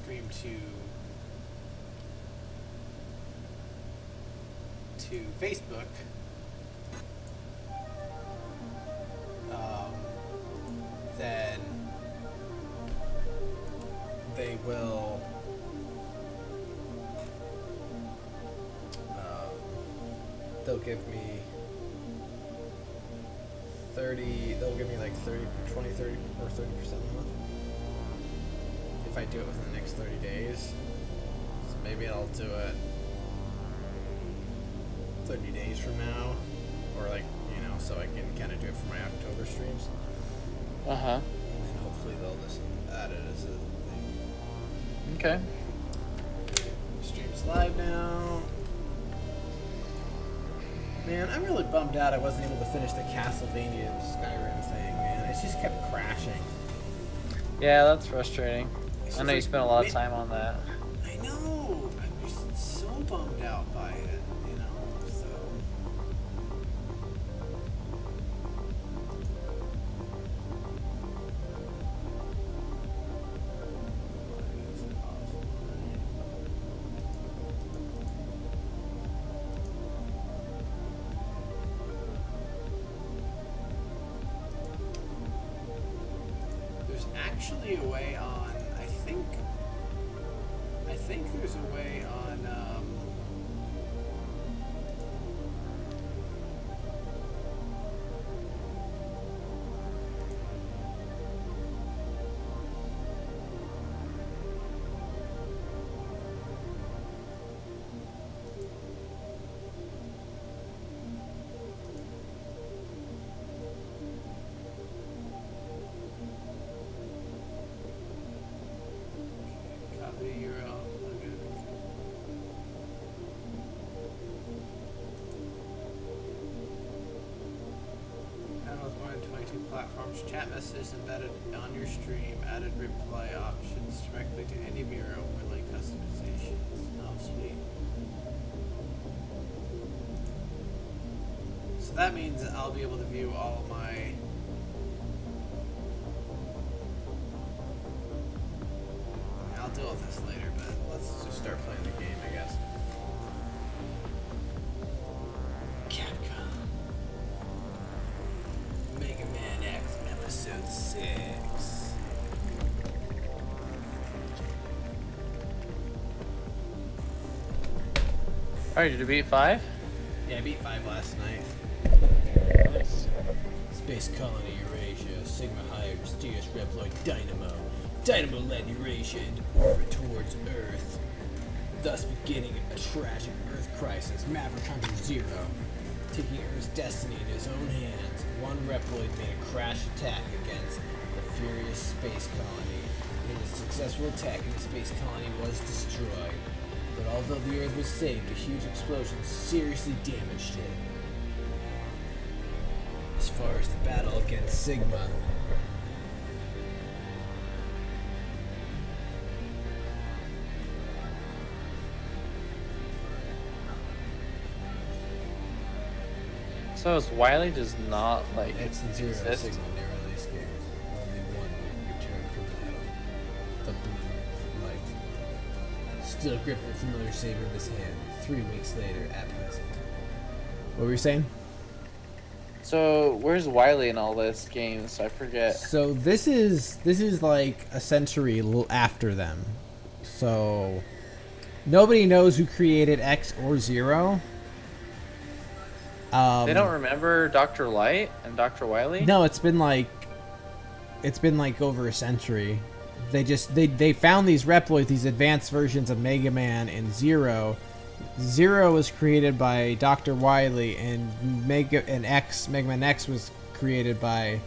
stream to Facebook, then they will they'll give me 30, they'll give me like 30, 20, 30, or 30% off if I do it within the next 30 days. So maybe I'll do it 30 days from now, or like, you know, so I can kind of do it for my October streams. Uh-huh. And hopefully they'll just add it as a thing. Okay. Stream's live now. Man, I'm really bummed out I wasn't able to finish the Castlevania Skyrim thing, man. It just kept crashing. Yeah, that's frustrating. I know like, you spent a lot of time on that. I know. I'm just so bummed out by it, you know, so. There's actually a way on, I think there's a way on, copy the URL. Panels 122 platforms, chat messages embedded on your stream, added reply options directly to any mirror overlay customizations. Oh, sweet. So that means I'll be able to view all my. I'll deal with this later, but let's just start playing the game, I guess. Capcom. Mega Man X Episode 6. Alright, did you beat 5? Yeah, I beat 5 last night. Nice. Space Colony Eurasia. Sigma hired mysterious Reploid Dynamo. Dynamo led Eurasia into orbit towards Earth, thus beginning a tragic Earth crisis. Maverick Hunter Zero, taking Earth's destiny in his own hands. One Reploid made a crash attack against the furious space colony. In a successful attack, the space colony was destroyed. But although the Earth was saved, a huge explosion seriously damaged it. As far as the battle against Sigma, So is Wily does not like X and Zero exist? Sigma narrowly escaped. Only one would return from battle. The blue light. Still gripping the familiar saber in his hand. 3 weeks later, at present. What were you saying? So where's Wily in all this games? I forget. So this is like a century after them. So nobody knows who created X or Zero. They don't remember Dr. Light and Dr. Wily? No, it's been like over a century. They found these Reploids, these advanced versions of Mega Man and Zero. Zero was created by Dr. Wily, and Mega Man X was created by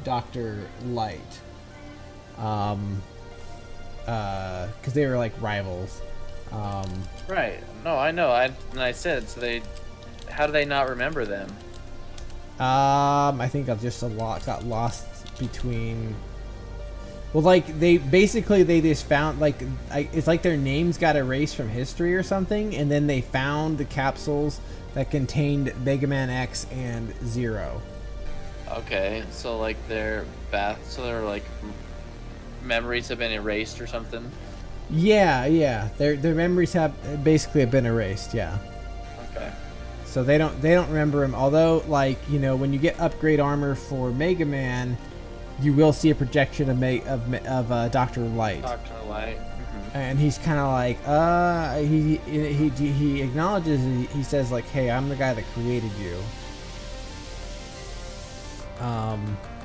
Dr. Light. Because they were like rivals. Right. No, I know. I said so. How do they not remember them? I think I've just got lost between. Well, like they just found it's like their names got erased from history or something, and then they found the capsules that contained Mega Man X and Zero. Okay, so like their like memories have been erased or something. Yeah. Their memories have basically been erased. Yeah. Okay. So they don't remember him. Although, like, you know, when you get upgrade armor for Mega Man, you will see a projection of Dr. Light. Dr. Light. Mm-hmm. And he's kind of like, he acknowledges. He says like, "Hey, I'm the guy that created you."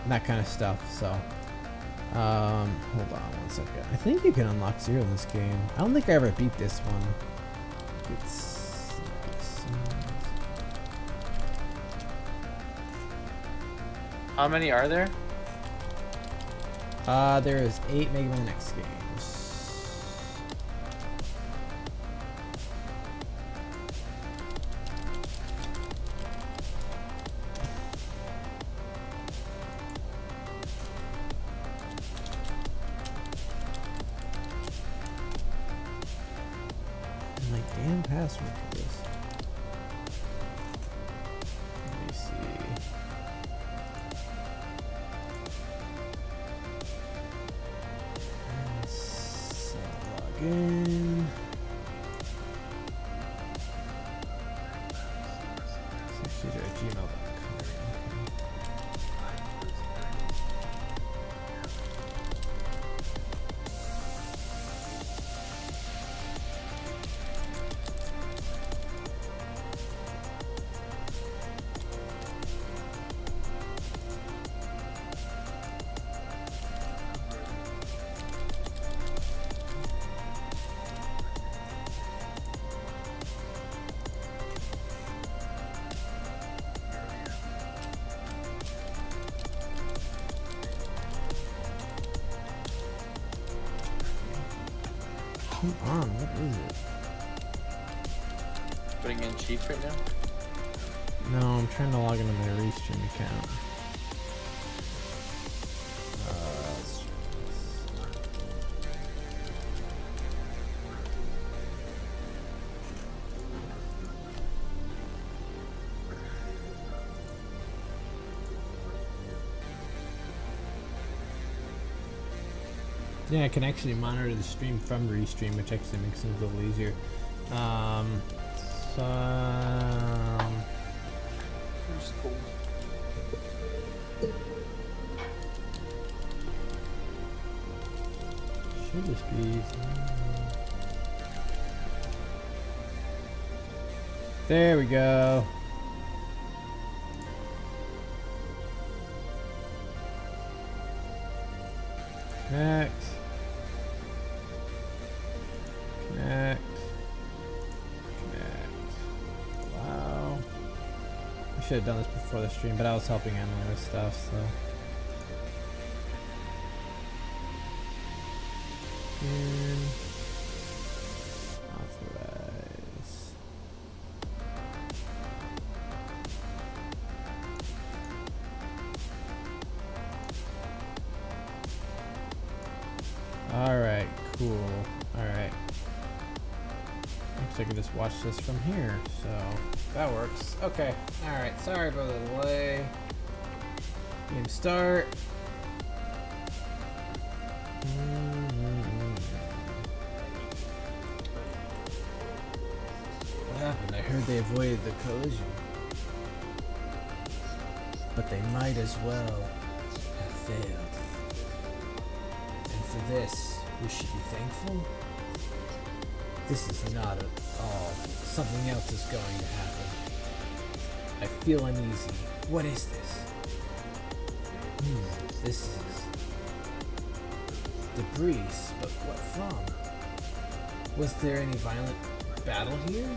That kind of stuff. So, hold on one second. I think you can unlock Zero in this game. I don't think I ever beat this one. How many are there? There is 8 Mega Man X games. And my damn password for this. Let me see. Again. Gmail.com. Come on, what is it? Putting in cheats right now? No, I'm trying to log into my Restream account. Let's try this. Yeah, I can actually monitor the stream from Restream, which actually makes things a little easier. Cool. Should just be easy. There we go. Connect. Connect. Connect. Wow. I should have done this before the stream, but I was helping Emily with stuff, so. And authorize. Alright, cool. Alright. Looks like I can just watch this from here, so that works. Okay. Alright, sorry about the delay. Game start. What happened? I heard they avoided the collision. But they might as well have failed. And for this, we should be thankful. This is not at all. Something else is going to happen. I feel uneasy. What is this? This is debris, but what from? Was there any violent battle here?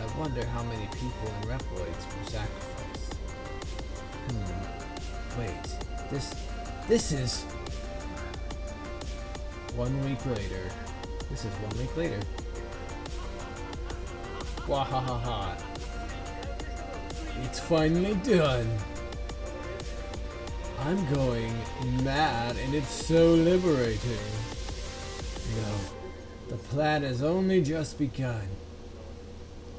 I wonder how many people and Reploids were sacrificed. Wait, this is 1 week later. This is 1 week later. Wahahaha. It's finally done. I'm going mad and it's so liberating. No, the plan has only just begun.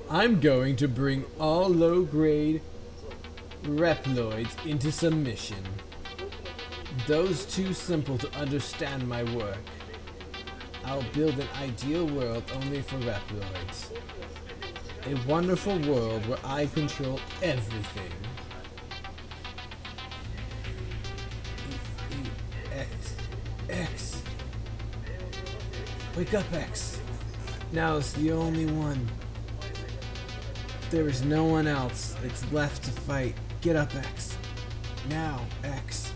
I'm going to bring all low-grade Reploids into submission. Those too simple to understand my work. I'll build an ideal world only for Reploids. A wonderful world where I control everything. X. X. Wake up, X. Now it's the only one. There is no one else that's left to fight. Get up, X. Now, X.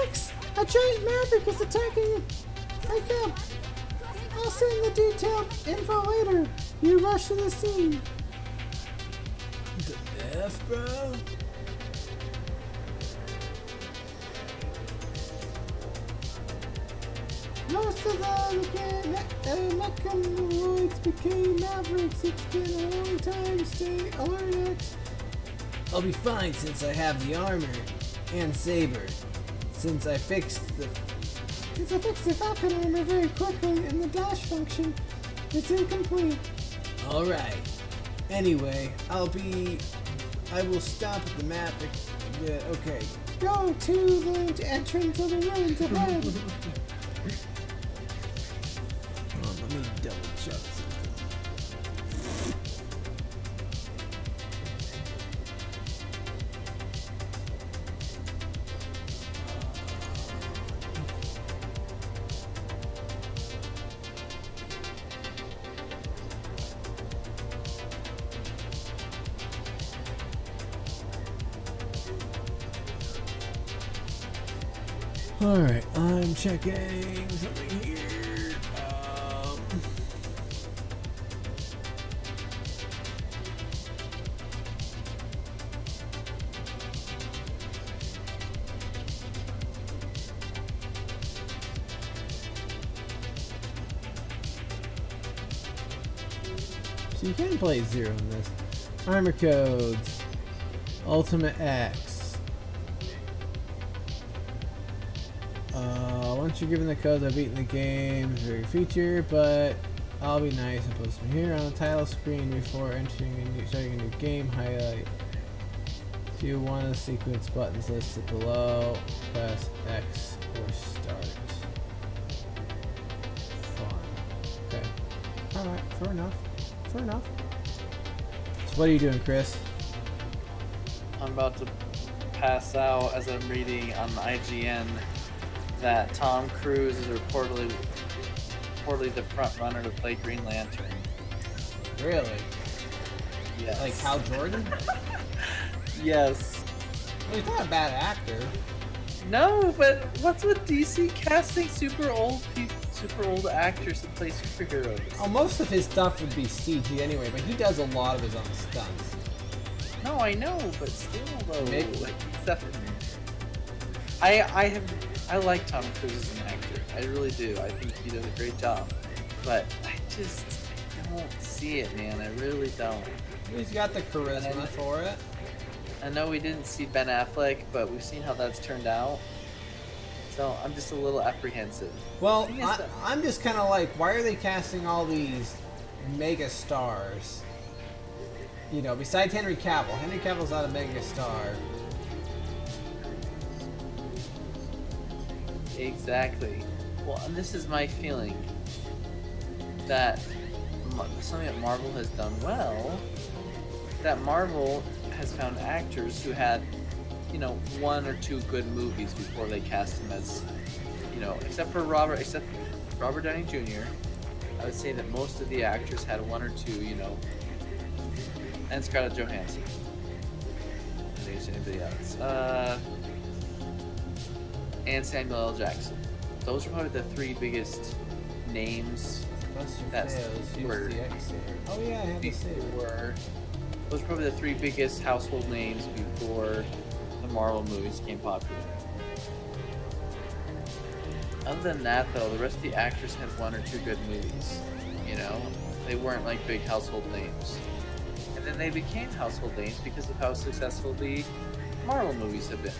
X! A giant maverick is attacking you! Wake up! I'll send the detailed info later. You rush to the scene. The F, bro? Most of the MegaMan became mavericks. It's been a long time. Stay alert, X. I'll be fine since I have the armor and saber. Since I fixed the Falcon armor very quickly and the dash function, it's incomplete. Alright. Anyway, I will stop at the map. Okay. Go to the entrance of the ruins ahead. Let me double check something. Alright, I'm checking something here. So you can play 0 in this. Armor codes. Ultimate X. Once you're given the codes, I've beaten the game. It's a very feature, but I'll be nice and post them here on the title screen before starting a new game. Highlight. If you want the sequence buttons listed below, press X or start. Fun. Okay. Alright, fair enough. Fair enough. So what are you doing, Chris? I'm about to pass out as I'm reading on IGN that Tom Cruise is reportedly the front runner to play Green Lantern. Really? Yes. Like Hal Jordan? Yes. Well, he's not a bad actor. No, but what's with DC casting super old actors to play superheroes? Oh, most of his stuff would be CG anyway, but he does a lot of his own stunts. No, I know, but still though. Maybe. Like, I like Tom Cruise as an actor. I really do. I think he does a great job. But I don't see it, man. I really don't. He's got the charisma for it. I know we didn't see Ben Affleck, but we've seen how that's turned out. So I'm just a little apprehensive. Well, I'm just kind of like, why are they casting all these mega stars? You know, besides Henry Cavill. Henry Cavill's not a mega star. Exactly. Well, and this is my feeling that something that Marvel has done well, that Marvel has found actors who had, you know, 1 or 2 good movies before they cast them as, you know, except for Robert Downey Jr. I would say that most of the actors had 1 or 2, you know, and Scarlett Johansson. I think it's anybody else. And Samuel L. Jackson. Those are probably the 3 biggest names that were. Oh yeah, I had to say those are probably the 3 biggest household names before the Marvel movies became popular. Other than that, though, the rest of the actors had 1 or 2 good movies. You know, they weren't like big household names. And then they became household names because of how successful the Marvel movies have been.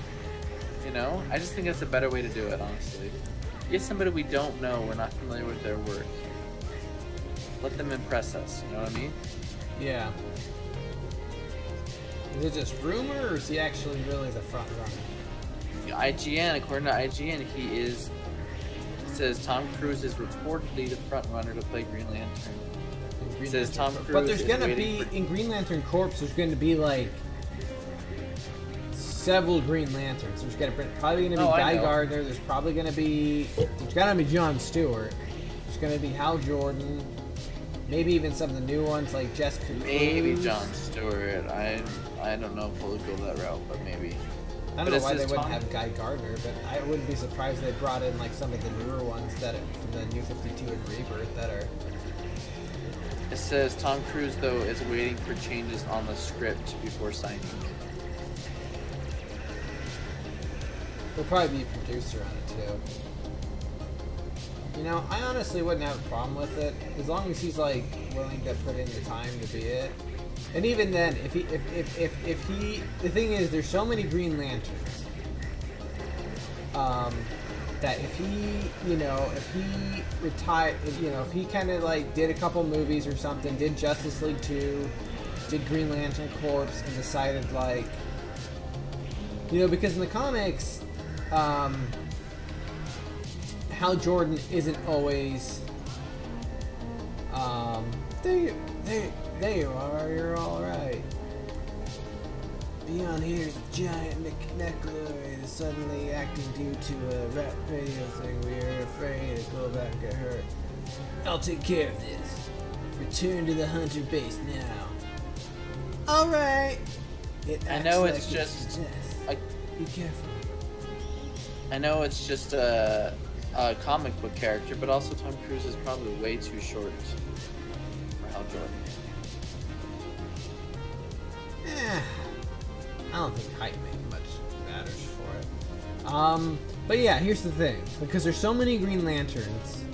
You know, I just think that's a better way to do it, honestly. Get somebody we don't know, we're not familiar with their work. Let them impress us, you know what I mean? Yeah. Is it just rumor, or is he actually really the front runner? IGN, according to IGN, it says Tom Cruise is reportedly the front runner to play Green Lantern. It says Tom Cruise. But there's gonna be in Green Lantern Corps. There's going to be like several Green Lanterns. There's probably going to be Guy Gardner. There's probably going to be John Stewart. There's going to be Hal Jordan. Maybe even some of the new ones like Jessica Cruz. Maybe John Stewart. I don't know if we'll go that route, but maybe. I don't know why they wouldn't have Guy Gardner, but I wouldn't be surprised they brought in like some of the newer ones that from the New 52 and Rebirth that are. It says Tom Cruise though is waiting for changes on the script before signing. He'll probably be a producer on it too. You know, I honestly wouldn't have a problem with it as long as he's like willing to put in the time to be it. And even then, if he, the thing is, there's so many Green Lanterns, that if he, you know, if he retired, you know, if he kind of like did a couple movies or something, did Justice League 2, did Green Lantern Corps, and decided like, you know, because in the comics, Hal Jordan isn't always, there you are, you're alright. Beyond here's a giant necroid suddenly acting due to a rap radio thing. We are afraid to go back and get hurt. I'll take care of this. Return to the hunter base now. Alright. I know it's just like, be careful. I know it's just a comic book character, but also Tom Cruise is probably way too short for Hal Jordan. I don't think height much matters for it. But yeah, here's the thing. Because there's so many Green Lanterns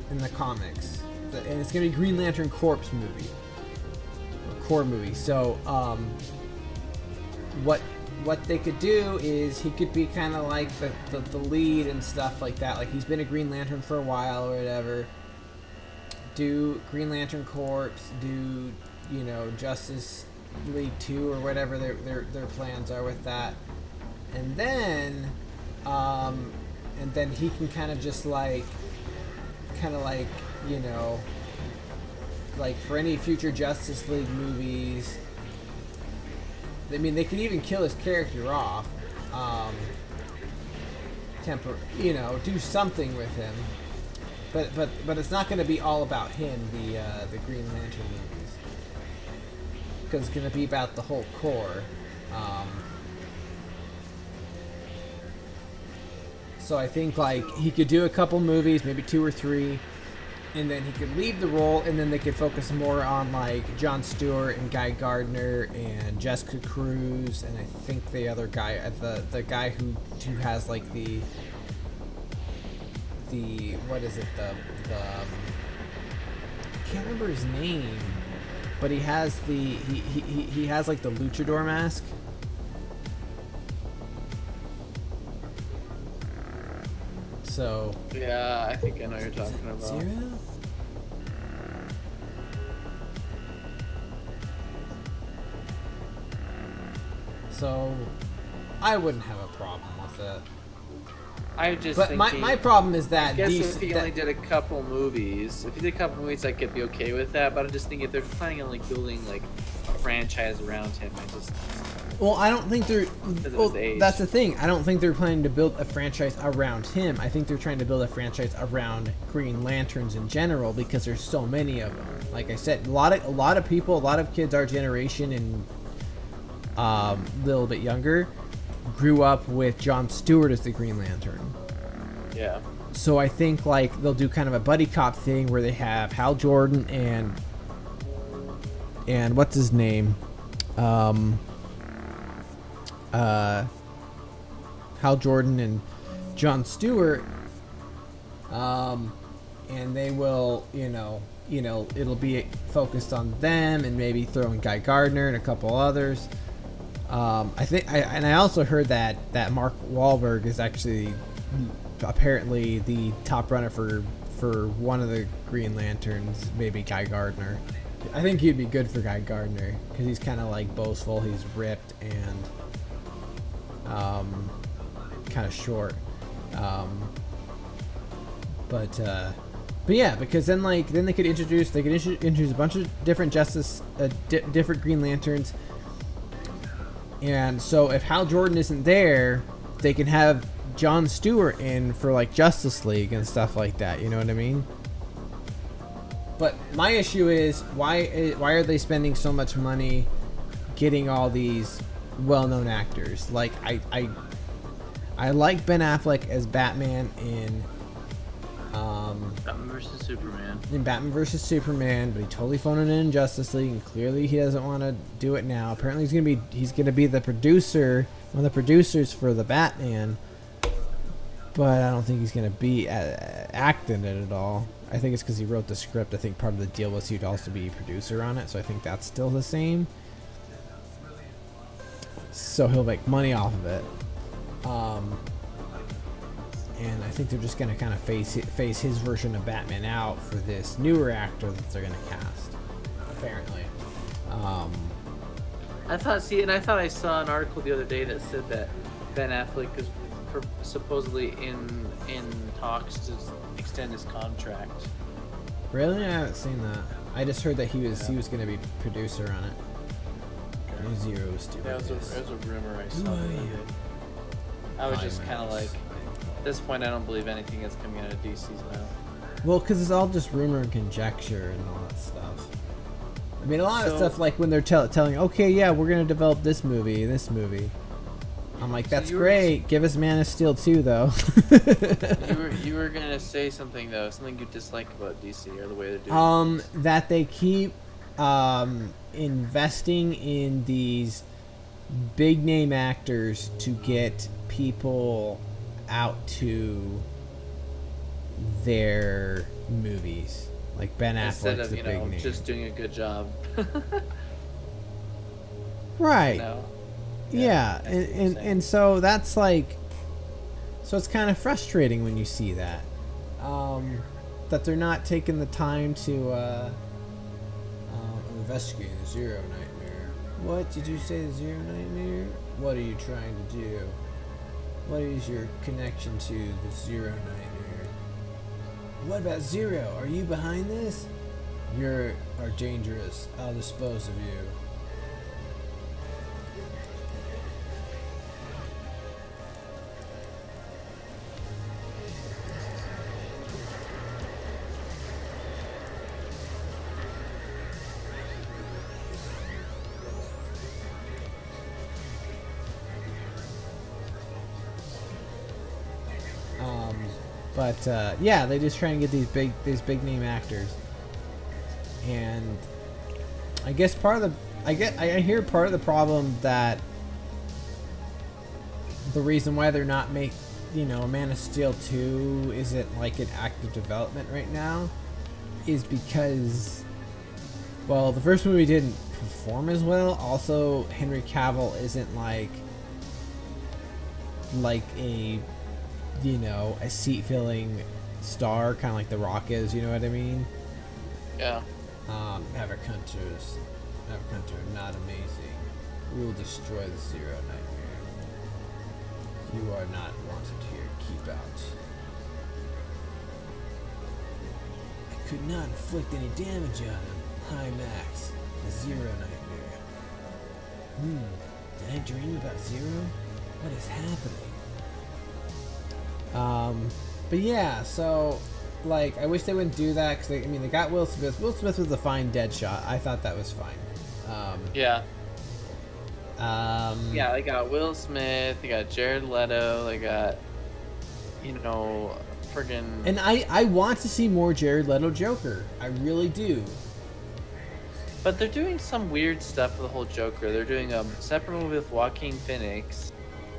in the comics, and it's gonna be Green Lantern Corps movie. Or Corps movie. So, what they could do is he could be kind of like the lead and stuff like that. Like he's been a Green Lantern for a while or whatever. Do Green Lantern Corps, do, you know, Justice League 2 or whatever their plans are with that, and then he can kind of just like you know, like for any future Justice League movies, I mean they could even kill his character off, you know, do something with him, but it's not going to be all about him, the Green Lantern movies. Because it's going to be about the whole Corps. So I think like he could do a couple movies, maybe 2 or 3, and then he could leave the role, and then they could focus more on like John Stewart and Guy Gardner and Jessica Cruz, and I think the other guy, the guy who has like the what is it, I can't remember his name. But he has he has like the luchador mask. So yeah, I think I know what you're talking about. Zero? So I wouldn't have a problem with it. I just. But my problem is that I guess if he only did a couple movies, I could be okay with that. But I just think if they're planning on like building like a franchise around him, well, I don't think they're. Well, that's the thing. I don't think they're planning to build a franchise around him. I think they're trying to build a franchise around Green Lanterns in general because there's so many of them. Like I said, a lot of people, a lot of kids our generation and a little bit younger grew up with John Stewart as the Green Lantern. Yeah. So I think like they'll do kind of a buddy cop thing where they have Hal Jordan and what's his name, Hal Jordan and John Stewart, and they will, you know, it'll be focused on them and maybe throw in Guy Gardner and a couple others. I also heard that Mark Wahlberg is actually apparently the top runner for one of the Green Lanterns, maybe Guy Gardner. I think he'd be good for Guy Gardner because he's kind of like boastful, he's ripped, and kind of short. But yeah, because then they could introduce a bunch of different different Green Lanterns, and so if Hal Jordan isn't there, they can have Jon Stewart in for like Justice League and stuff like that. You know what I mean? But my issue is why are they spending so much money getting all these well-known actors? Like I like Ben Affleck as Batman in Batman vs Superman. In Batman vs Superman, but he totally phoned it in Justice League, and clearly he doesn't want to do it now. Apparently he's gonna be the producer, one of the producers for the Batman, but I don't think he's gonna be acting it at all. I think it's because he wrote the script. I think part of the deal was he'd also be a producer on it, so I think that's still the same. So he'll make money off of it. And I think they're just going to kind of face his version of Batman out for this newer actor that they're going to cast, apparently. I thought I saw an article the other day that said that Ben Affleck is supposedly in talks to extend his contract. Really? I haven't seen that. I just heard that he was going to be producer on it. New Zero was doing That was a rumor I saw the other day. I was just kind of like, at this point, I don't believe anything that's coming out of DC's mouth. Well, because it's all just rumor and conjecture and all that stuff. I mean, a lot of stuff like when they're telling, okay, yeah, we're going to develop this movie. I'm like, that's great. Give us Man of Steel 2, though. you were going to say something, though. Something you dislike about DC or the way they're doing things. That they keep investing in these big name actors to get people out to their movies, like Ben Instead Affleck's of, the big name. just doing a good job. Right. Yeah, and so that's like, so it's kind of frustrating when you see that that they're not taking the time to investigate the Zero Nightmare. What did you say, the Zero Nightmare? What are you trying to do? What is your connection to the Zero Nightmare? What about Zero? Are you behind this? You are dangerous. I'll dispose of you. But yeah, they just try and get these big name actors, and I guess I hear part of the problem that the reason why they're not Man of Steel 2 isn't like in active development right now is because, well, the first movie didn't perform as well. Also, Henry Cavill isn't like a a seat-filling star, kind of like The Rock is, you know what I mean? Yeah. Havoc Hunter, not amazing. We will destroy the Zero Nightmare. You are not wanted here. Keep out. I could not inflict any damage on him. Hi, Max. The Zero Nightmare. Did I dream about Zero? What is happening? But yeah, so like I wish they wouldn't do that because they got Will Smith. Will Smith was a fine Deadshot. I thought that was fine. Yeah. Yeah, they got Will Smith. They got Jared Leto. They got friggin'. And I want to see more Jared Leto Joker. I really do. But they're doing some weird stuff for the whole Joker. They're doing a separate movie with Joaquin Phoenix.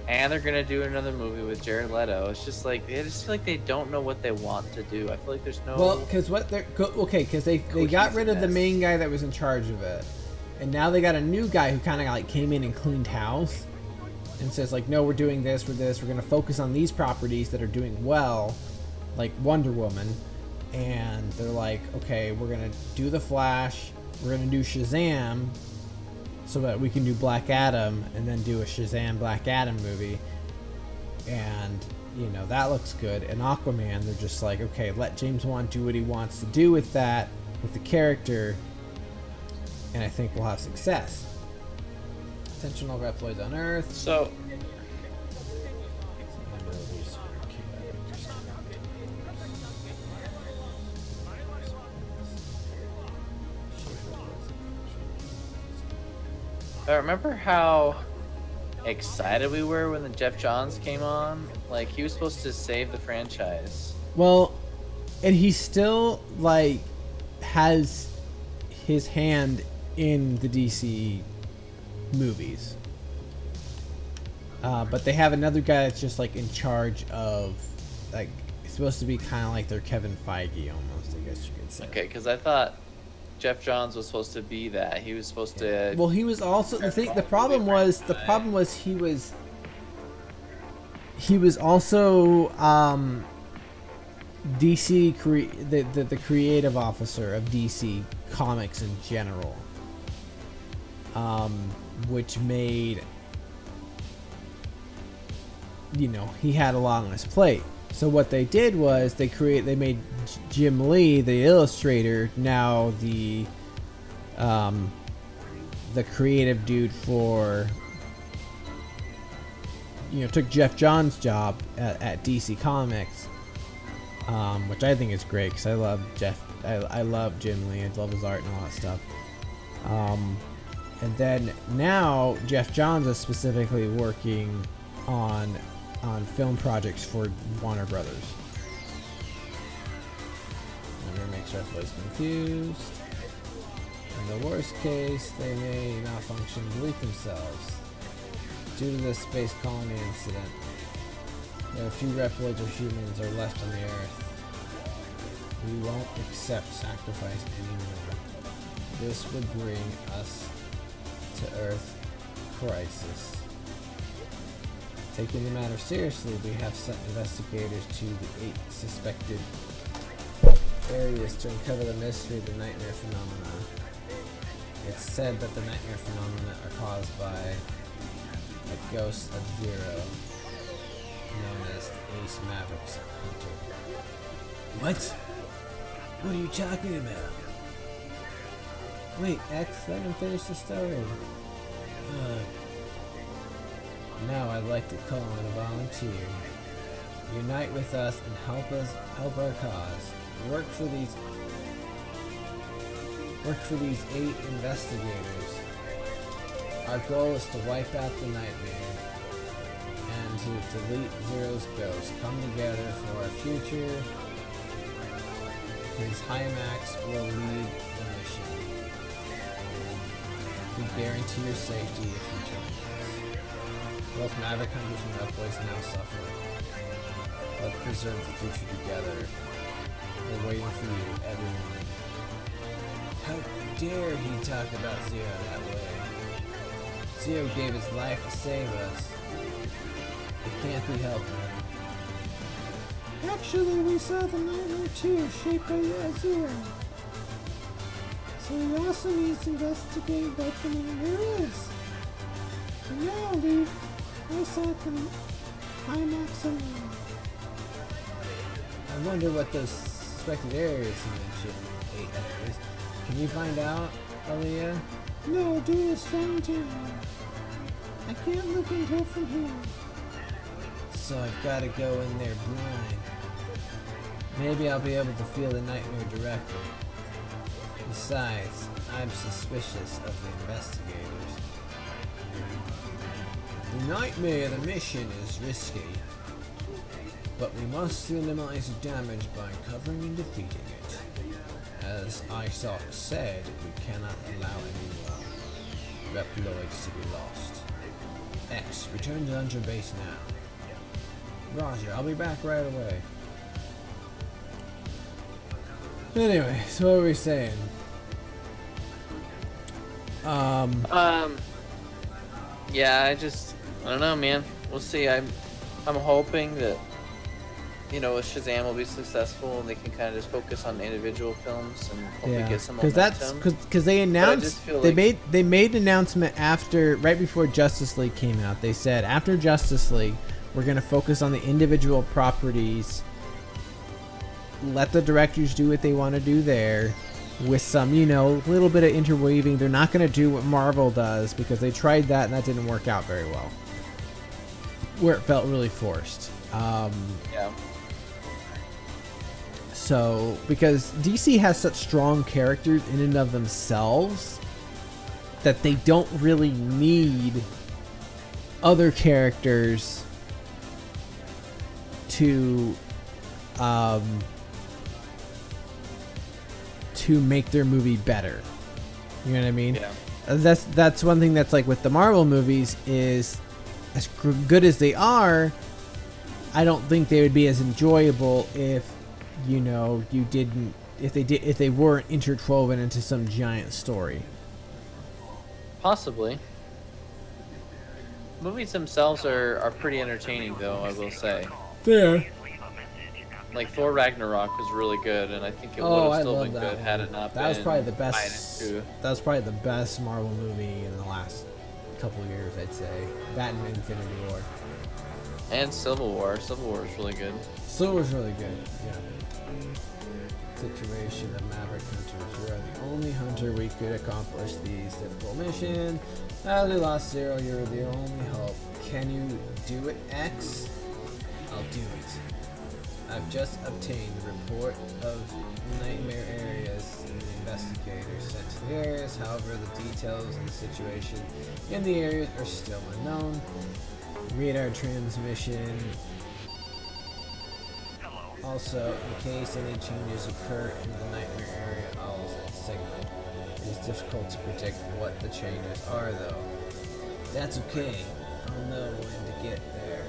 And they're gonna do another movie with Jared Leto. It's just like I just feel like they don't know what they want to do. I feel like there's no. Well, because they got rid of the main guy that was in charge of it, and now they got a new guy who kind of like came in and cleaned house, and says like, no, we're doing this, we're gonna focus on these properties that are doing well, like Wonder Woman, and they're like, okay, we're gonna do the Flash, we're gonna do Shazam. So that we can do Black Adam and then do a Shazam Black Adam movie. and you know that looks good. And Aquaman, they're just like, okay, let James Wan do what he wants to do with that, with the character, and I think we'll have success. Intentional Reploids on Earth. So I remember how excited we were when the Jeff Johns came on. Like, he was supposed to save the franchise. Well, and he still like has his hand in the DC movies, but they have another guy that's just like in charge of, like, it's supposed to be kind of like their Kevin Feige almost, I guess you could say. Okay, because I thought Jeff Johns was supposed to be that. He was supposed to. Well, he was also the problem was he was also the creative officer of DC Comics in general, which made, you know, he had a lot on his plate. So what they did was they made Jim Lee, the illustrator, now the creative dude for, you know, took Jeff Johns' job at DC Comics, which I think is great because I love I love Jim Lee. I love his art and all that stuff. And then now Jeff Johns is specifically working on film projects for Warner Brothers. Never makes our boys confused. In the worst case, they may malfunction and delete themselves. Due to this space colony incident, there are few Reploids or humans are left on the Earth. We won't accept sacrifice anymore. This would bring us to Earth crisis. Taking the matter seriously, we have sent investigators to the 8 suspected areas to uncover the mystery of the nightmare phenomena. It's said that the nightmare phenomena are caused by a ghost of Zero, known as the Ace Maverick's hunter. What? What are you talking about? Wait, X, let him finish the story. Now I'd like to call on a volunteer. Unite with us and help our cause. Work for these 8 investigators. Our goal is to wipe out the nightmare and to delete Zero's ghost. Come together for our future. His Hymax will lead the mission. We guarantee your safety if you join us. Both Maverick Hunters and Reploids now suffer. Let's preserve the future together. We're waiting for you, everyone. How dare he talk about Zero that way? Zero gave his life to save us. It can't be helped now. Actually, we saw the nightmare too, shaped by Zero. So he also needs to investigate what the nightmare is. So now, Lee, I saw the IMAX alone. I wonder what those suspected areas you mentioned. 8 areas. Can you find out, Aaliyah? No, do a strong job. I can't look into it from here. So I've got to go in there blind. Maybe I'll be able to feel the nightmare directly. Besides, I'm suspicious of the investigators. The nightmare of the mission is risky, but we must minimize the damage by uncovering and defeating it. As Isaac said, we cannot allow any more Reploids to be lost. X, return to Dungeon Base now. Roger, I'll be back right away. Anyway, so what were we saying? Yeah, I don't know, man. We'll see. I'm hoping that, you know, Shazam will be successful and they can kind of just focus on individual films and hopefully get some momentum. Because they announced they made an announcement right before Justice League came out. They said after Justice League We're going to focus on the individual properties. Let the directors do what they want to do there with some, you know, little bit of interweaving. They're not going to do what Marvel does because they tried that and that didn't work out very well. Where it felt really forced. Yeah. So, because DC has such strong characters in and of themselves that they don't really need other characters to make their movie better. You know what I mean? Yeah. That's one thing that's like with the Marvel movies is as good as they are, I don't think they would be as enjoyable if, you know, if they weren't interwoven into some giant story. Possibly. Movies themselves are pretty entertaining, though, I will say. Fair. Like Thor Ragnarok was really good, and I think it would have still been good had it not been. That was probably the best. -2. That was probably the best Marvel movie in the last couple of years, I'd say. That and Infinity War. And Civil War. Civil War is really good. Civil War's really good. Yeah. Situation of Maverick Hunters. You are the only hunter we could accomplish these difficult mission. As we lost Zero, you're the only hope. Can you do it, X? I'll do it. I've just obtained a report of nightmare areas and the investigators sent to the areas. However, the details and the situation in the areas are still unknown. Radar transmission. Also, in case any changes occur in the nightmare area, I'll signal. It is difficult to predict what the changes are, though. That's okay. I'll know when to get there.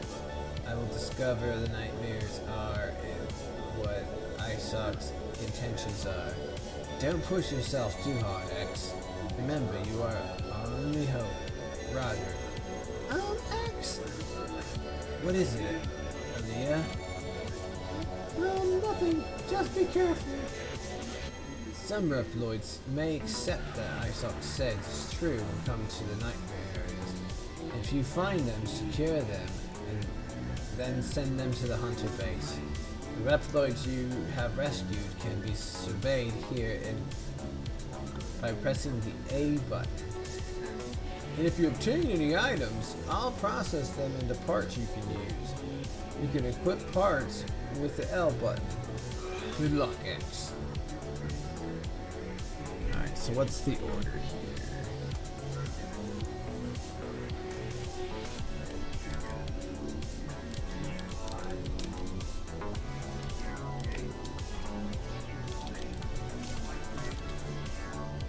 I will discover the nightmares are and what ISOC's intentions are. Don't push yourself too hard, X. Remember, you are our only hope. Roger. X? What is it, Aaliyah? Nothing. Just be careful. Some Reploids may accept that ISOC said is true and come to the nightmare areas. If you find them, secure them, and then send them to the hunter base. The Reploids you have rescued can be surveyed here by pressing the A button. And if you obtain any items, I'll process them into parts you can use. You can equip parts with the L button. Good luck, X. Alright, so what's the order here?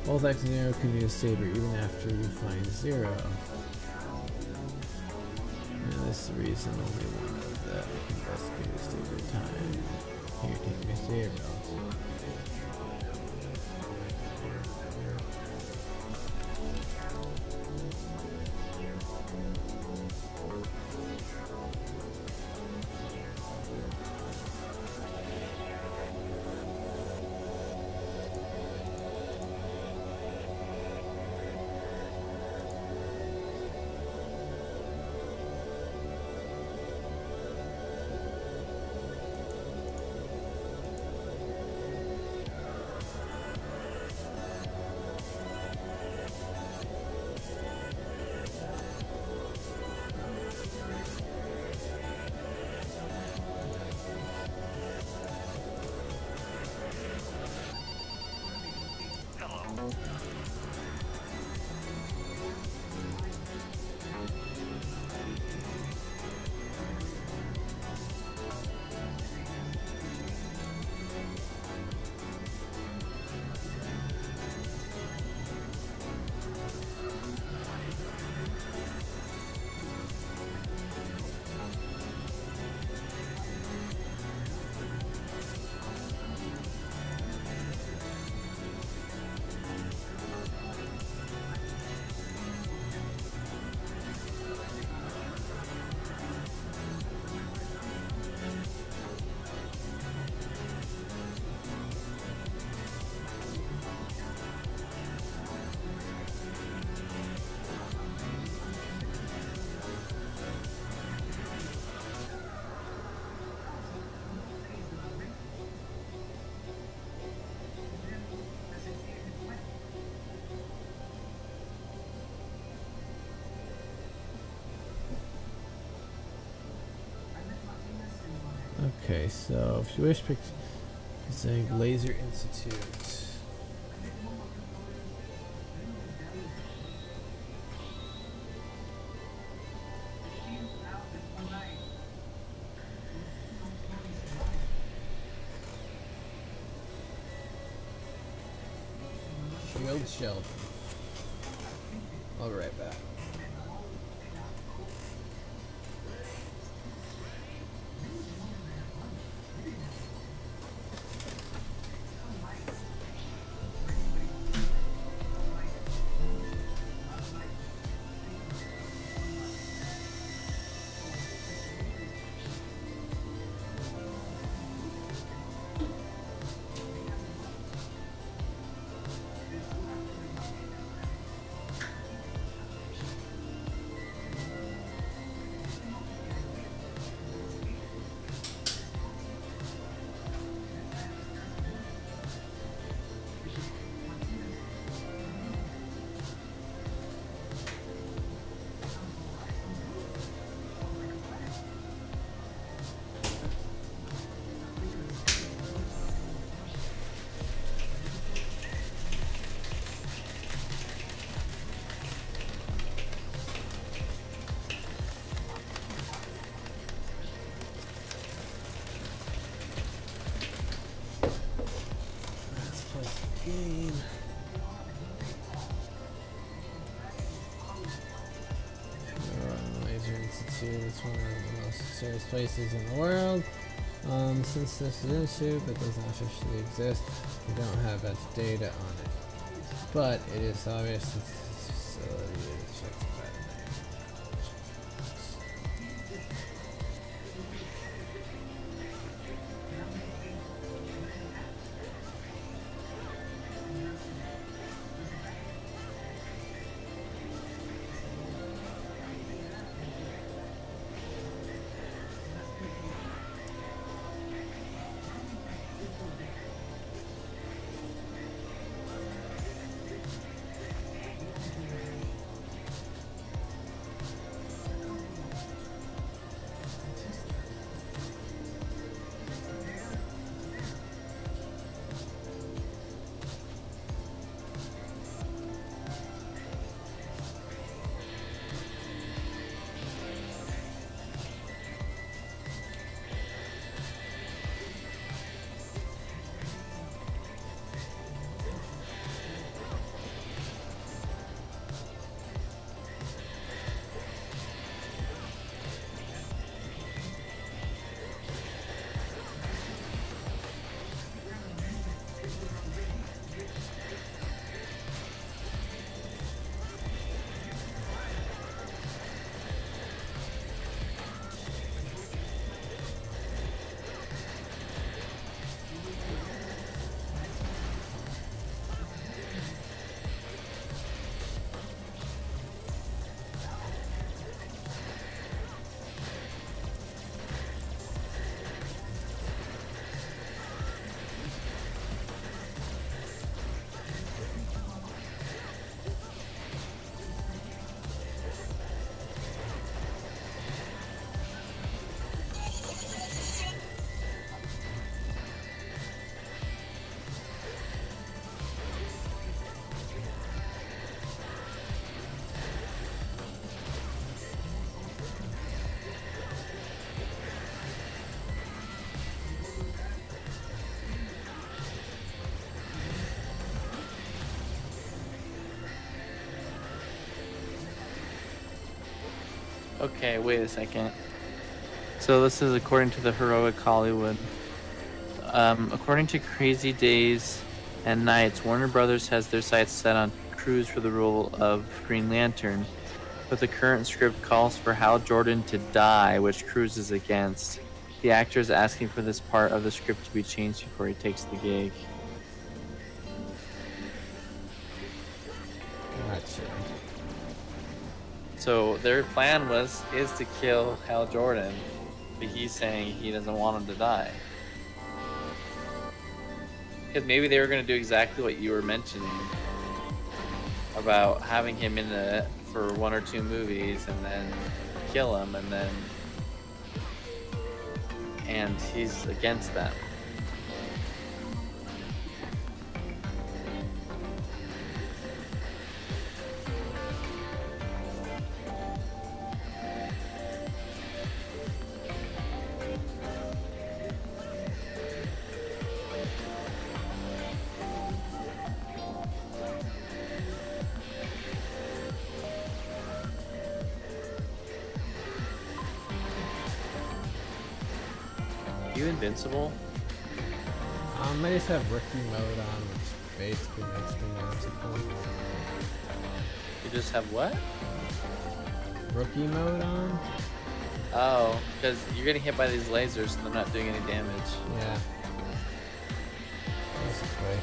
Both X and Zero can use Saber even after we find Zero. And this is the reason only one of the investigators take their time. Here, take my Zero. Okay, so if you wish, pick saying Laser Institute. Shield Sheldon. I'll be right back. Game. Laser Institute is one of the most serious places in the world. Since this is an institute but doesn't officially exist, we don't have much data on it. But it is obvious that this facility is affected by the Okay, wait a second. So this is according to the Heroic Hollywood. According to Crazy Days and Nights, Warner Brothers has their sights set on Cruz for the role of Green Lantern, but the current script calls for Hal Jordan to die, which Cruz is against. The actor is asking for this part of the script to be changed before he takes the gig. Gotcha. So their plan is to kill Hal Jordan, but he's saying he doesn't want him to die. Because maybe they were going to do exactly what you were mentioning about having him in it for 1 or 2 movies and then kill him and then and he's against them. You invincible? I just have rookie mode on, which basically makes me invincible. You just have what? Rookie mode on? Oh, because you're getting hit by these lasers and they're not doing any damage. Yeah. Basically.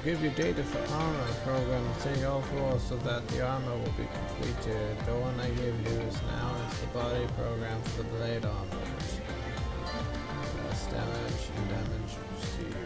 Give you data for armor program to take all floors so that the armor will be completed. The one I give you is now is the body program for the blade armors. Less damage and damage received.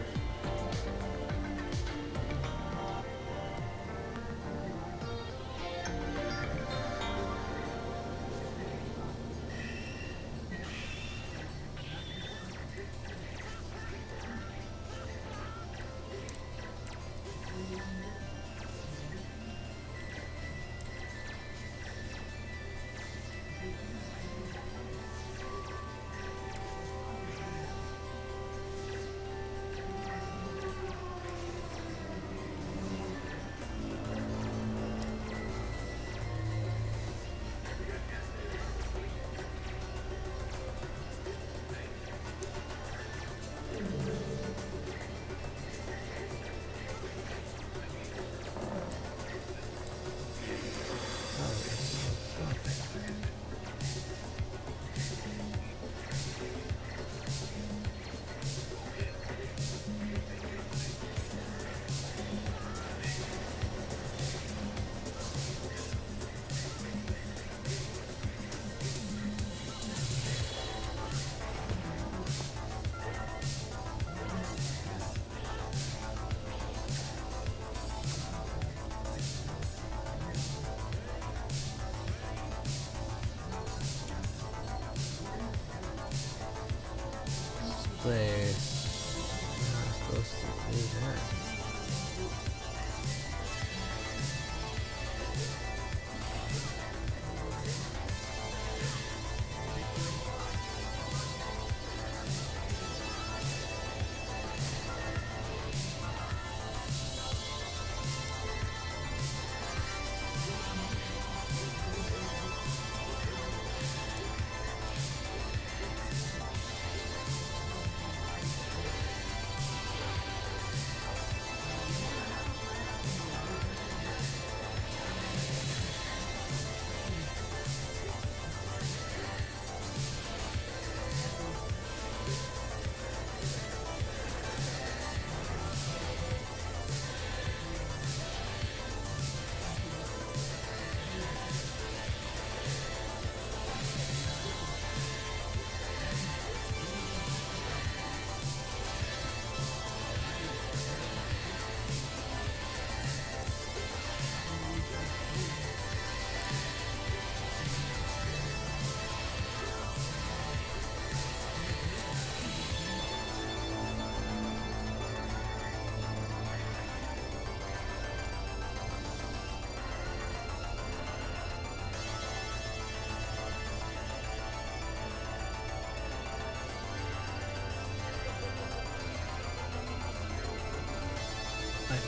Place. Am I supposed to do that?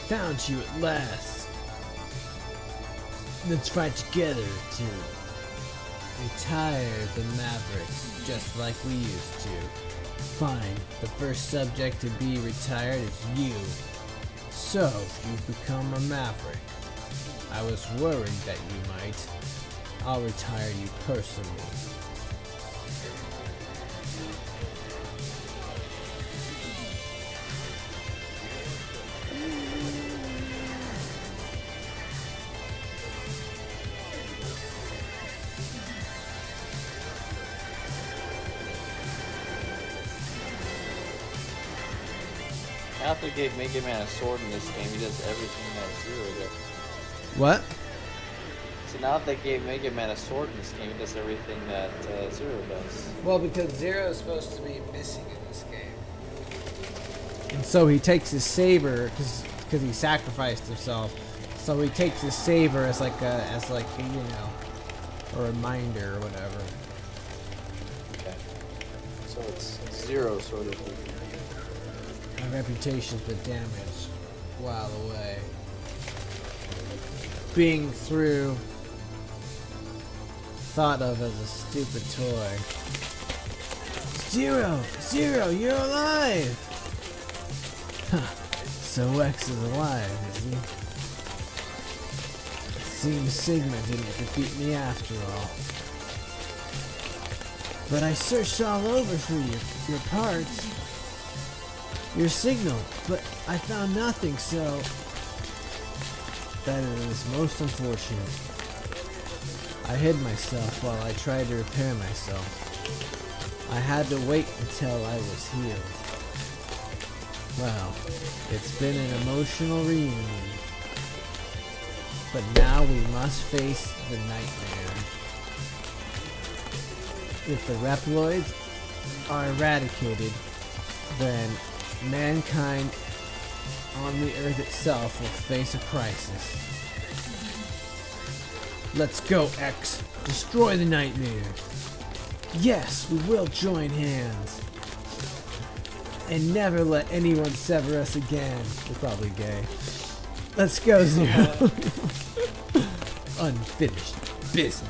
Found you at last. Let's fight together to retire the Mavericks just like we used to. Fine, the first subject to be retired is you. So, you've become a Maverick. I was worried that you might. I'll retire you personally. Now that they gave MegaMan a sword in this game, he does everything that Zero does. What? So now that they gave MegaMan a sword in this game, he does everything that Zero does. Well, because Zero is supposed to be missing in this game. And so he takes his saber, because he sacrificed himself. So he takes his saber as like a, you know, a reminder or whatever. Okay. So it's Zero sort of. My reputation's been damaged a while away. Being thought of as a stupid toy. Zero, you're alive! Huh, so X is alive, is he? It seems Sigma didn't defeat me after all. But I searched all over for your parts. Your signal, but I found nothing, so that is most unfortunate. I hid myself while I tried to repair myself. I had to wait until I was healed. Well, it's been an emotional reunion. But now we must face the nightmare. If the Reploids are eradicated, then mankind on the Earth itself will face a crisis. Let's go, X. Destroy the nightmare. Yes, we will join hands. And never let anyone sever us again. We're probably gay. Let's go, Zero. Unfinished business.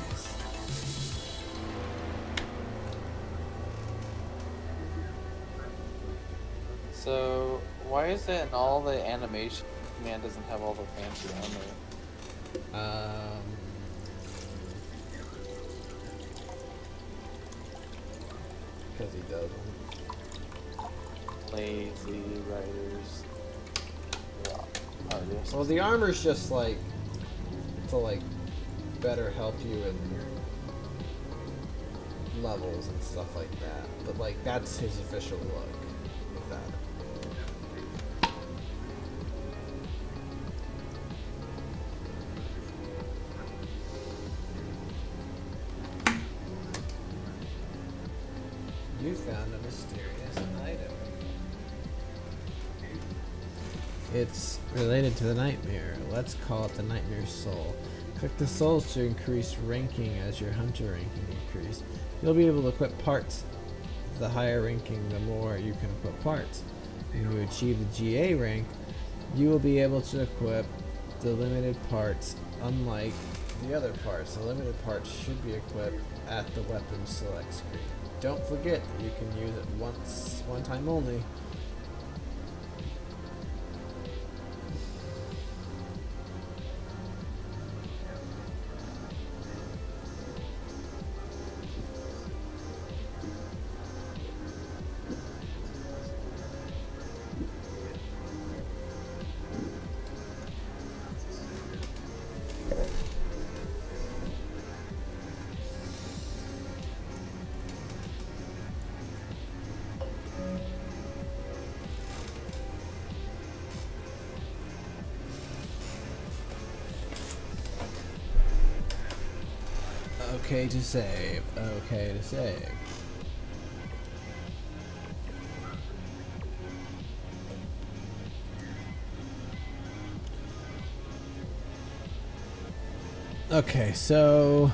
So, why is it in all the animation, man doesn't have all the fancy armor? Because he doesn't. Lazy writers. Artists. Well, the armor's just like to like better help you in levels and stuff like that. But like that's his official look with that. You found a mysterious item. It's related to the nightmare. Let's call it the Nightmare Soul. Click the souls to increase ranking as your hunter ranking increases. You'll be able to equip parts. The higher ranking, the more you can equip parts. When you achieve the GA rank, you will be able to equip the limited parts. Unlike the other parts, the limited parts should be equipped at the weapon select screen. Don't forget that you can use it one time only. Okay to save. Okay to save. Okay, so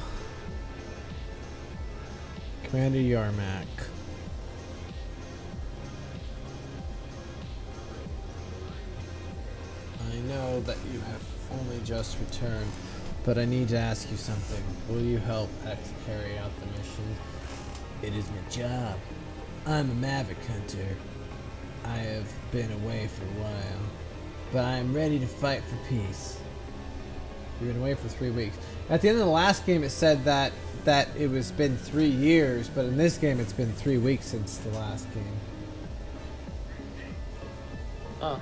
Commander Yarmak. I know that you have only just returned, but I need to ask you something. Will you help X carry out the mission? It is my job. I'm a Maverick Hunter. I have been away for a while, but I am ready to fight for peace. You've been away for 3 weeks. At the end of the last game, it said that it was been 3 years, but in this game, it's been 3 weeks since the last game. Oh.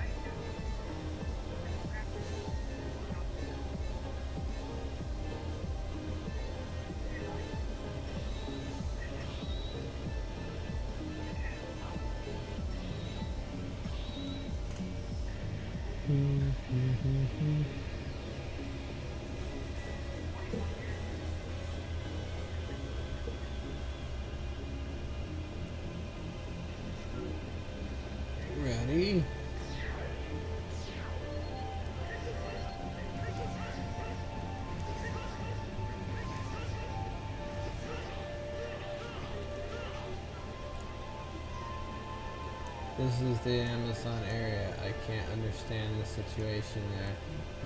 Ready? This is the Amazon area. I can't understand the situation there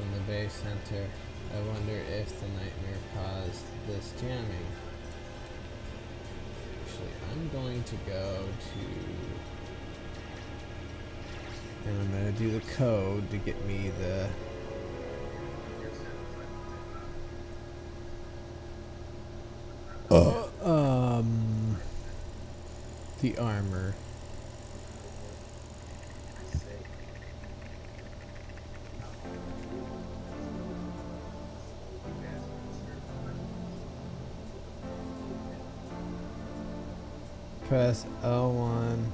on the base center. I wonder if the nightmare caused this jamming. Actually, I'm going to go to... and I'm going to do the code to get me the... the armor. Press L1.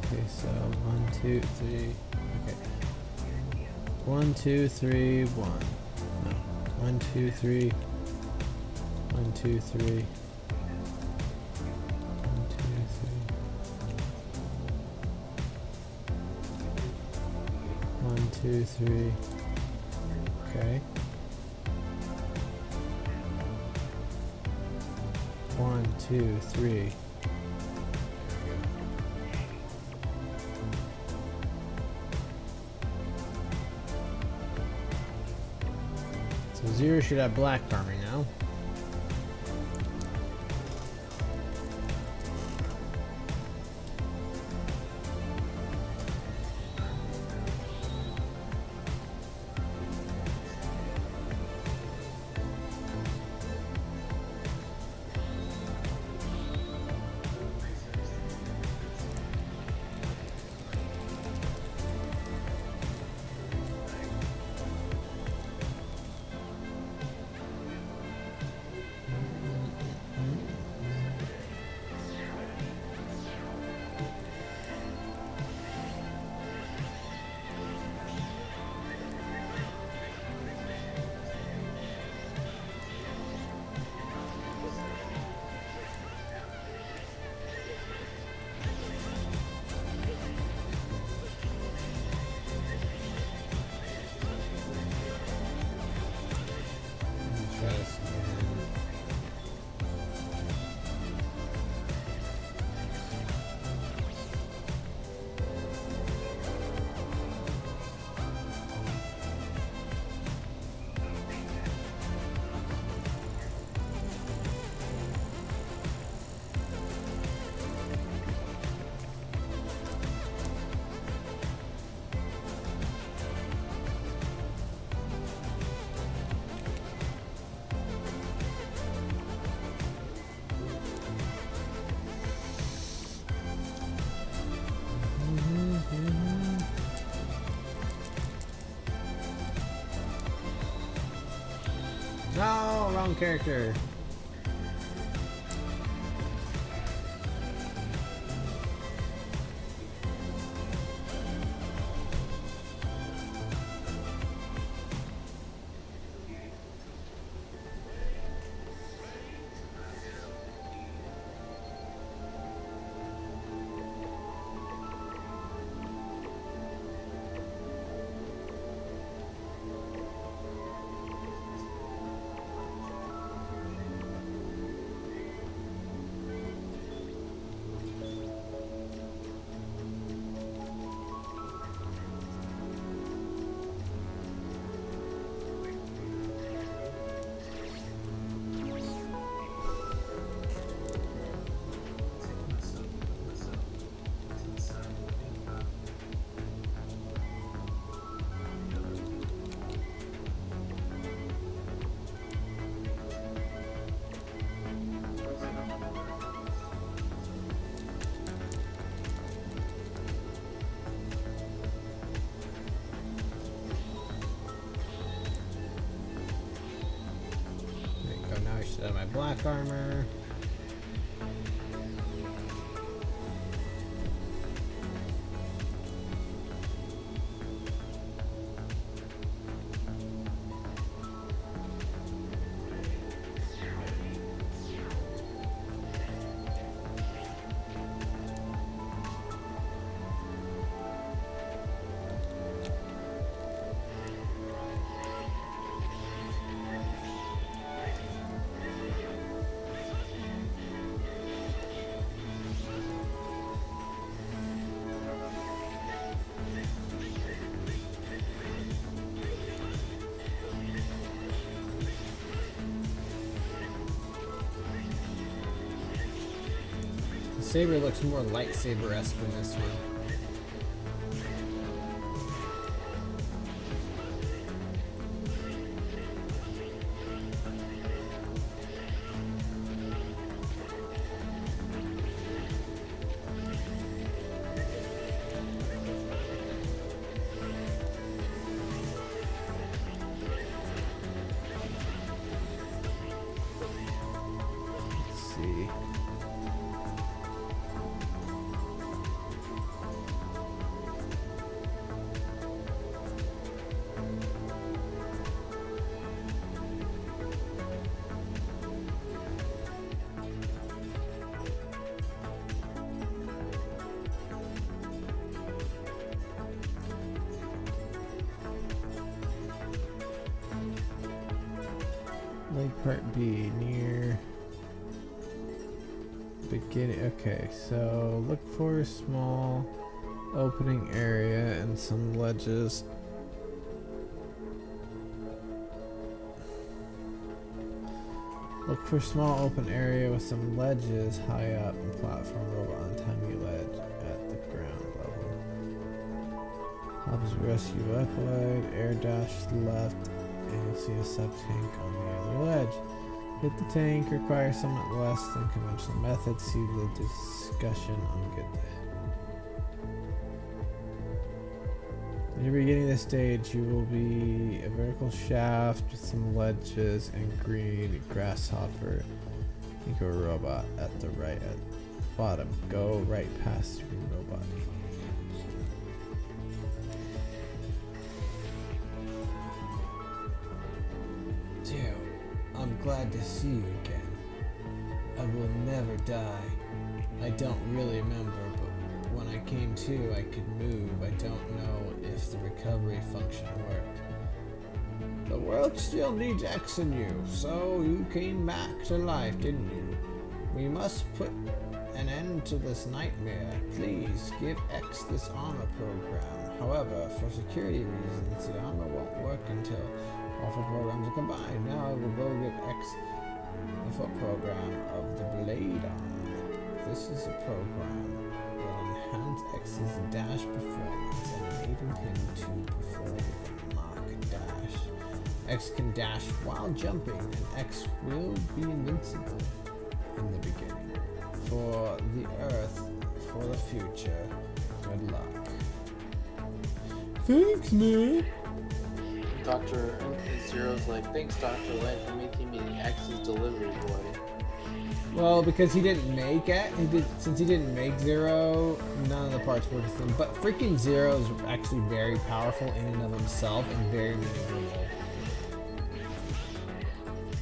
Okay, so 1, 2, 3. Okay. 1, 2, 3, 1. No. 1, 2, 3. 1, 2, 3. 1, 2, 3. Okay. 1, 2, 3. So Zero should have black armor now. No, wrong character. shit out of my black armor. Saber looks more lightsaber-esque in this one. Let's see. Lake Part B, near beginning. Okay, so look for a small opening area and some ledges. Look for a small open area with some ledges high up and platform robot on tiny ledge at the ground level. Hobbs rescue weapon, air dash left, and you'll see a sub-tank on the other ledge. Hit the tank requires somewhat less than conventional methods. See the discussion on good. At the beginning of this stage, you will be a vertical shaft with some ledges and green grasshopper. Think of a robot at the right at the bottom. Go right past the robot. Dude, I'm glad to see you again. I will never die. I don't really remember, but when I came to, I could move. I don't know if the recovery function worked. The world still needs X in you, so you came back to life, didn't you? We must put an end to this nightmare. Please give X this armor program. However, for security reasons, the armor won't work until all four programs are combined. Now I will go give X the full program of the blade armor. This is a program that enhance X's dash performance and enable him to perform the Mach dash. X can dash while jumping, and X will be invincible in the beginning. For the Earth, for the future, good luck. Thanks, man. Dr. Zero's like, thanks, Dr. Light, for making me X's delivery boy. Well, because he didn't make it, since he didn't make Zero, none of the parts work with him. But freaking Zero is actually very powerful in and of himself and very maneuverable.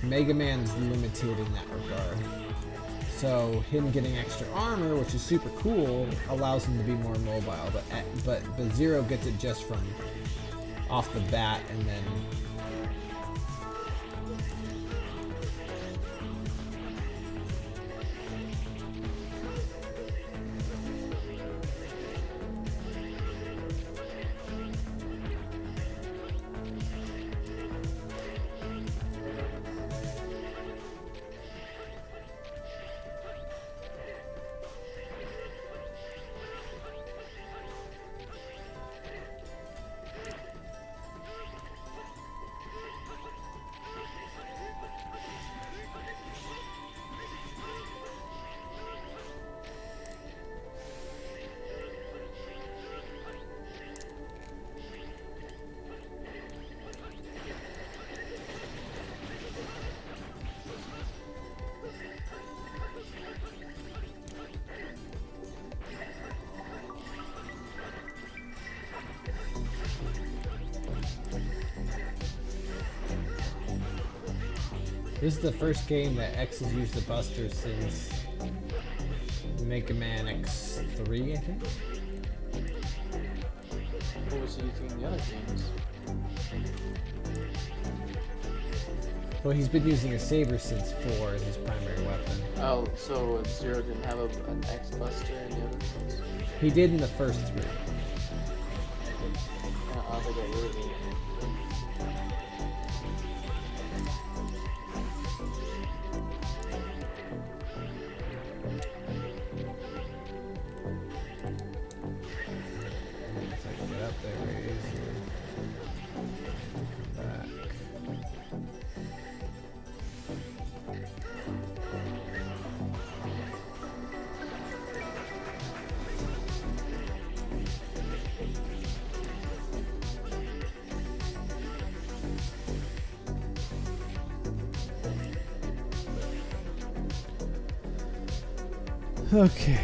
MegaMan's limited in that regard. So him getting extra armor, which is super cool, allows him to be more mobile. But Zero gets it just from off the bat, and then This is the first game that X has used the Buster since MegaMan X3, I think. What was he using in the other games? Well, he's been using a saber since 4 as his primary weapon. Oh, so Zero didn't have an X Buster in the other ones? He did in the first 3. I'll have to get rid of it. So I can get up there very easily. Come back. Okay.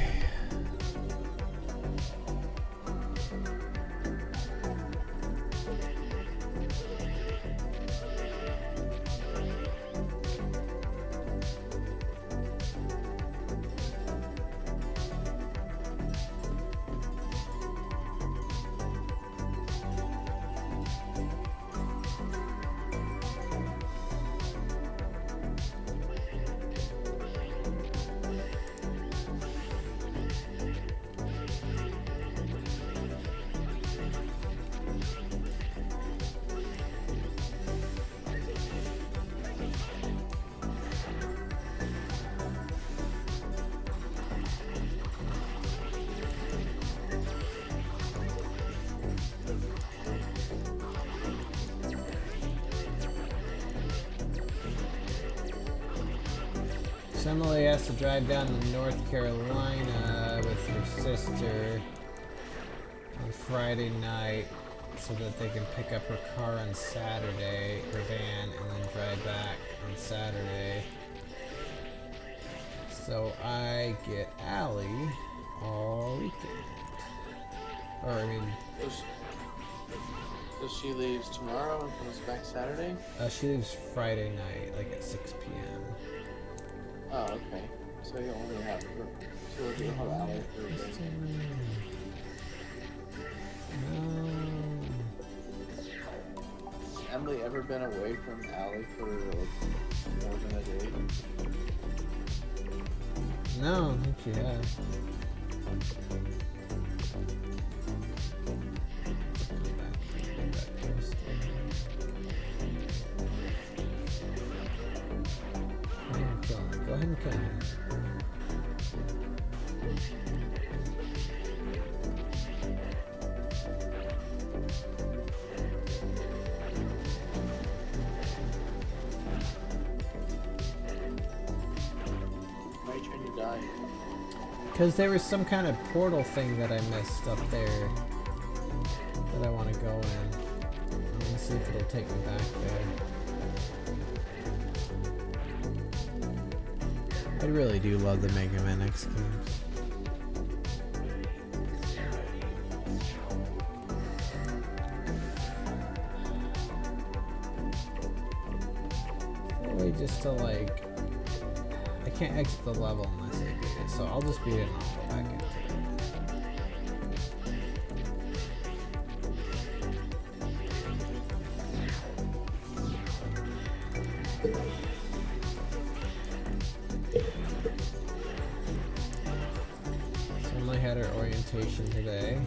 So Emily has to drive down to North Carolina with her sister on Friday night so that they can pick up her car on Saturday, her van, and then drive back on Saturday. So I get Allie all weekend. Or I mean... So she leaves tomorrow and comes back Saturday? she leaves Friday night, like at 6 p.m. Oh, okay. So you only have two of you have Allie for a day. Has Emily ever been away from Allie for like more than a day? No, I don't think she has. Go ahead and kill me. Why are you trying to die? Because there was some kind of portal thing that I missed up there that I want to go in. I'm going to see if it'll take me back there. I really do love the MegaMan X games. Really just to like... I can't exit the level unless I beat it, so I'll just beat it and I'll go back into it. Had her orientation today.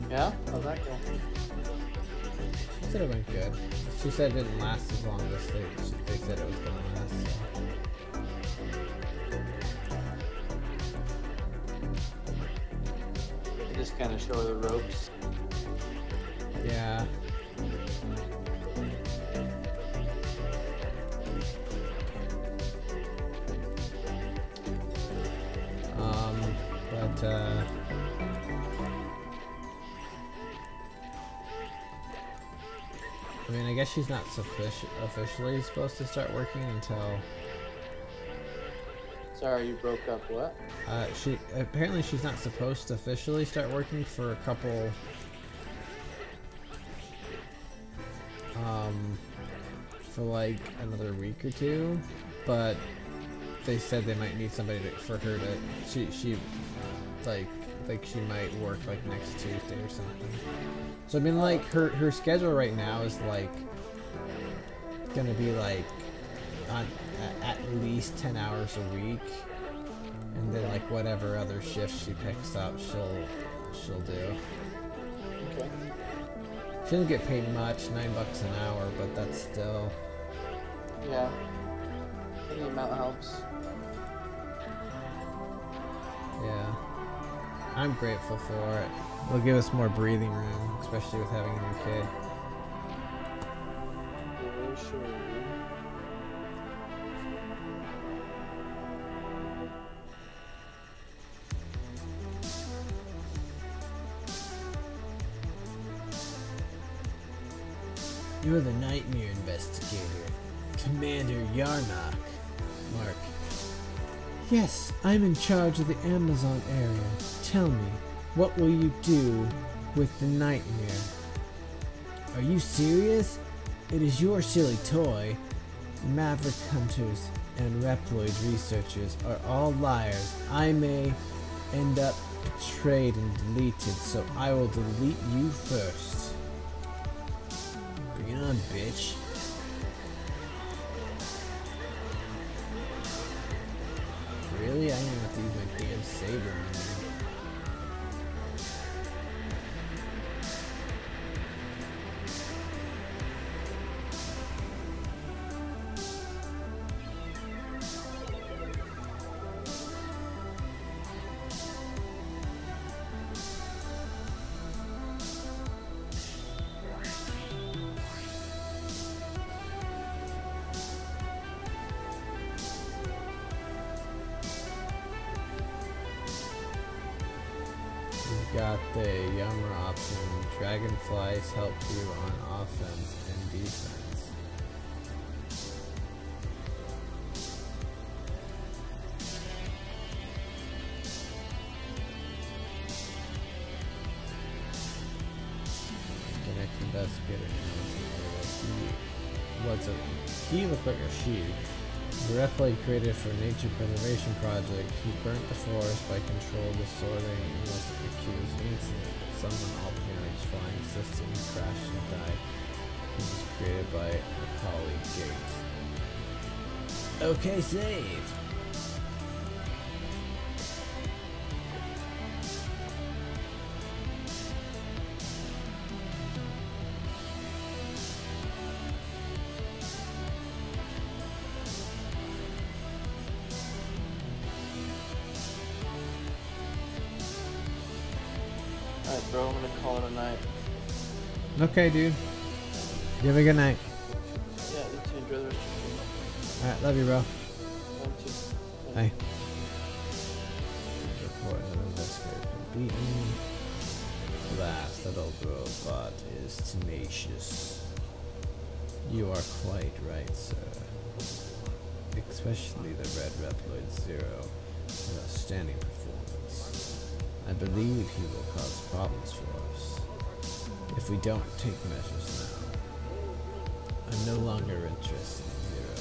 Yeah? How'd that go? She said it went good. She said it didn't last as long as they said it was going to last. So. Just kind of show her the ropes. Yeah. But I mean, I guess she's not officially supposed to start working until... Sorry, you broke up what? Apparently she's not supposed to officially start working for a couple... for like another week or two, but they said they might need somebody for her to. She like she might work like next Tuesday or something. So I mean, like her schedule right now is like gonna be like on at least 10 hours a week, and then like whatever other shifts she picks up, she'll do. Okay. She doesn't get paid much, $9 an hour, but that's still. Yeah. Any amount helps. Yeah. I'm grateful for it. It'll give us more breathing room, especially with having a new kid. For sure. You're the Nightmare Investigator, Commander Yarnock. Mark. Yes, I'm in charge of the Amazon area. Tell me, what will you do with the Nightmare? Are you serious? It is your silly toy. Maverick hunters and Reploid researchers are all liars. I may end up betrayed and deleted, so I will delete you first. Bring it on, bitch. Really? I didn't have to use my damn saber on you. Got the Yammer option. Dragonflies help you on offense and defense. Connect investigator. He looked like a she. The Reploid created for a nature preservation project. He burnt the forest by controlled sorting and was accused of incident, but someone altered his flying system, crashed and died. He was created by Macaulay Gates. Okay, save. Alright, bro, I'm gonna call it a night. Okay, dude. You have a good night. Yeah, you too. Enjoy the rest of your day. Alright, love you, bro. Love you too. Bye. Report an investigator beaten. Alas, that old robot is tenacious. You are quite right, sir. Especially the Red Reploid Zero. An outstanding performance. I believe he will cause problems for us if we don't take measures now. I'm no longer interested in Zero.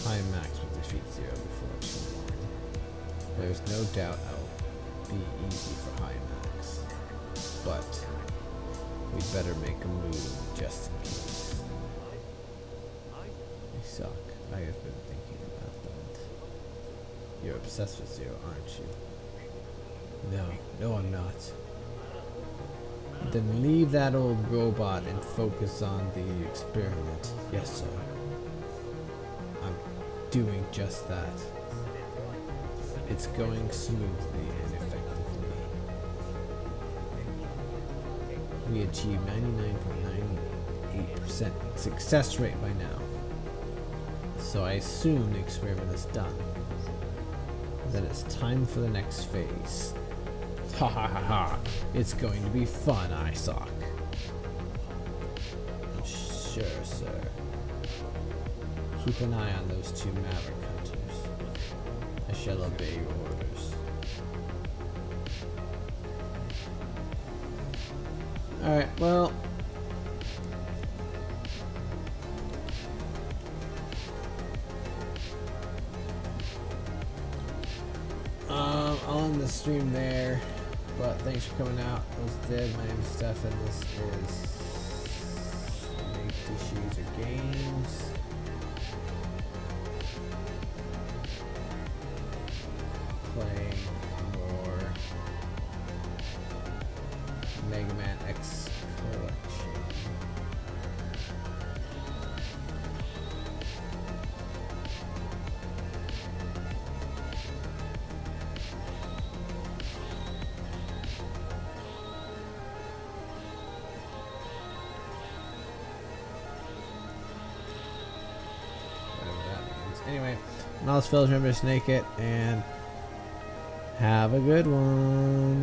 High Max will defeat Zero before too long. There's no doubt I'll be easy for High Max, but we'd better make a move just in case. You suck. I have been thinking about that. You're obsessed with Zero, aren't you? No, I'm not. Then leave that old robot and focus on the experiment. Yes, sir. I'm doing just that. It's going smoothly and effectively. We achieved 99.98% success rate by now. So I assume the experiment is done. Then it's time for the next phase. Ha ha ha ha. It's going to be fun, ISOC. Sure, sir. Keep an eye on those two Maverick hunters. I shall obey your orders. Alright, well. But thanks for coming out. I was dead. My name is Stefan. This is Make Dishes or Games. Playing more MegaMan X Collection. Whatever that means. Anyway, and all this fellas, remember to snake it and have a good one.